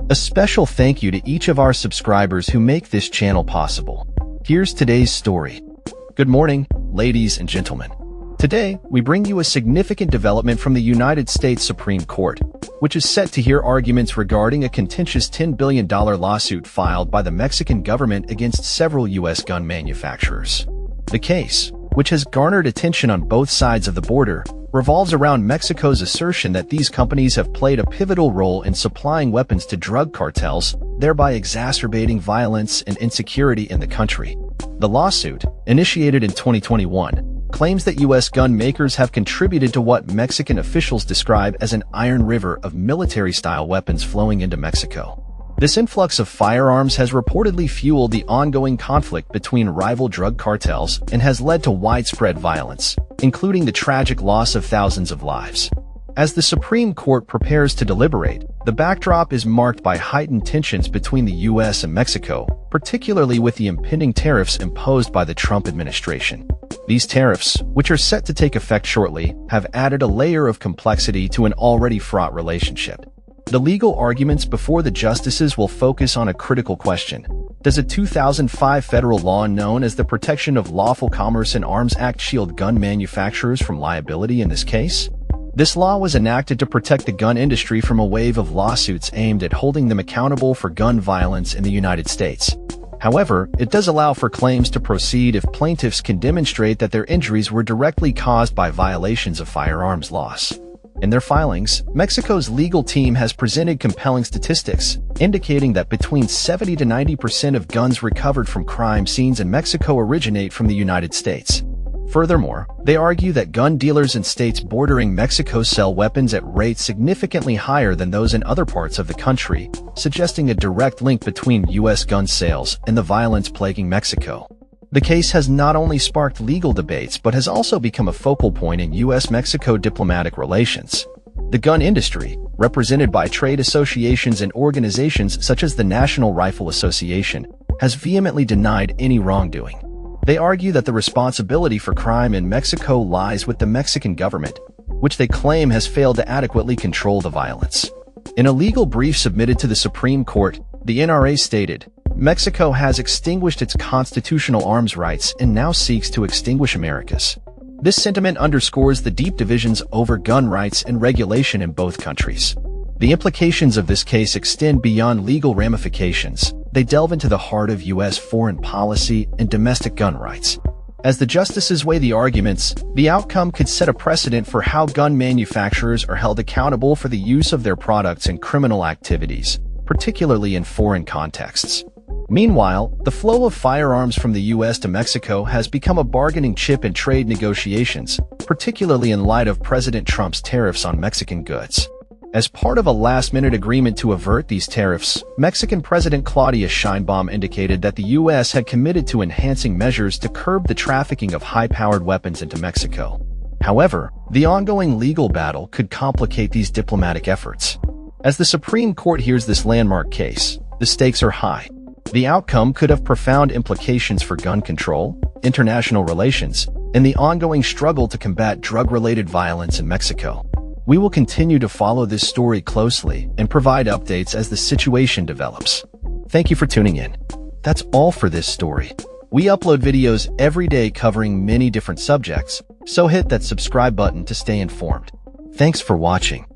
A special thank you to each of our subscribers who make this channel possible. Here's today's story. Good morning, ladies and gentlemen. Today, we bring you a significant development from the United States Supreme Court, which is set to hear arguments regarding a contentious $10 billion lawsuit filed by the Mexican government against several U.S. gun manufacturers. The case, which has garnered attention on both sides of the border, revolves around Mexico's assertion that these companies have played a pivotal role in supplying weapons to drug cartels, thereby exacerbating violence and insecurity in the country. The lawsuit, initiated in 2021, claims that U.S. gun makers have contributed to what Mexican officials describe as an iron river of military-style weapons flowing into Mexico. This influx of firearms has reportedly fueled the ongoing conflict between rival drug cartels and has led to widespread violence, including the tragic loss of thousands of lives. As the Supreme Court prepares to deliberate, the backdrop is marked by heightened tensions between the U.S. and Mexico, particularly with the impending tariffs imposed by the Trump administration. These tariffs, which are set to take effect shortly, have added a layer of complexity to an already fraught relationship. The legal arguments before the justices will focus on a critical question. Does a 2005 federal law known as the Protection of Lawful Commerce in Arms Act shield gun manufacturers from liability in this case? This law was enacted to protect the gun industry from a wave of lawsuits aimed at holding them accountable for gun violence in the United States. However, it does allow for claims to proceed if plaintiffs can demonstrate that their injuries were directly caused by violations of firearms laws. In their filings, Mexico's legal team has presented compelling statistics, indicating that between 70 to 90% of guns recovered from crime scenes in Mexico originate from the United States. Furthermore, they argue that gun dealers in states bordering Mexico sell weapons at rates significantly higher than those in other parts of the country, suggesting a direct link between U.S. gun sales and the violence plaguing Mexico. The case has not only sparked legal debates but has also become a focal point in U.S.-Mexico diplomatic relations. The gun industry, represented by trade associations and organizations such as the National Rifle Association, has vehemently denied any wrongdoing. They argue that the responsibility for crime in Mexico lies with the Mexican government, which they claim has failed to adequately control the violence. In a legal brief submitted to the Supreme Court, the NRA stated, "Mexico has extinguished its constitutional arms rights and now seeks to extinguish America's." This sentiment underscores the deep divisions over gun rights and regulation in both countries. The implications of this case extend beyond legal ramifications. They delve into the heart of U.S. foreign policy and domestic gun rights. As the justices weigh the arguments, the outcome could set a precedent for how gun manufacturers are held accountable for the use of their products in criminal activities, particularly in foreign contexts. Meanwhile, the flow of firearms from the U.S. to Mexico has become a bargaining chip in trade negotiations, particularly in light of President Trump's tariffs on Mexican goods. As part of a last-minute agreement to avert these tariffs, Mexican President Claudia Sheinbaum indicated that the U.S. had committed to enhancing measures to curb the trafficking of high-powered weapons into Mexico. However, the ongoing legal battle could complicate these diplomatic efforts. As the Supreme Court hears this landmark case, the stakes are high. The outcome could have profound implications for gun control, international relations, and the ongoing struggle to combat drug-related violence in Mexico. We will continue to follow this story closely and provide updates as the situation develops. Thank you for tuning in. That's all for this story. We upload videos every day covering many different subjects, so hit that subscribe button to stay informed. Thanks for watching.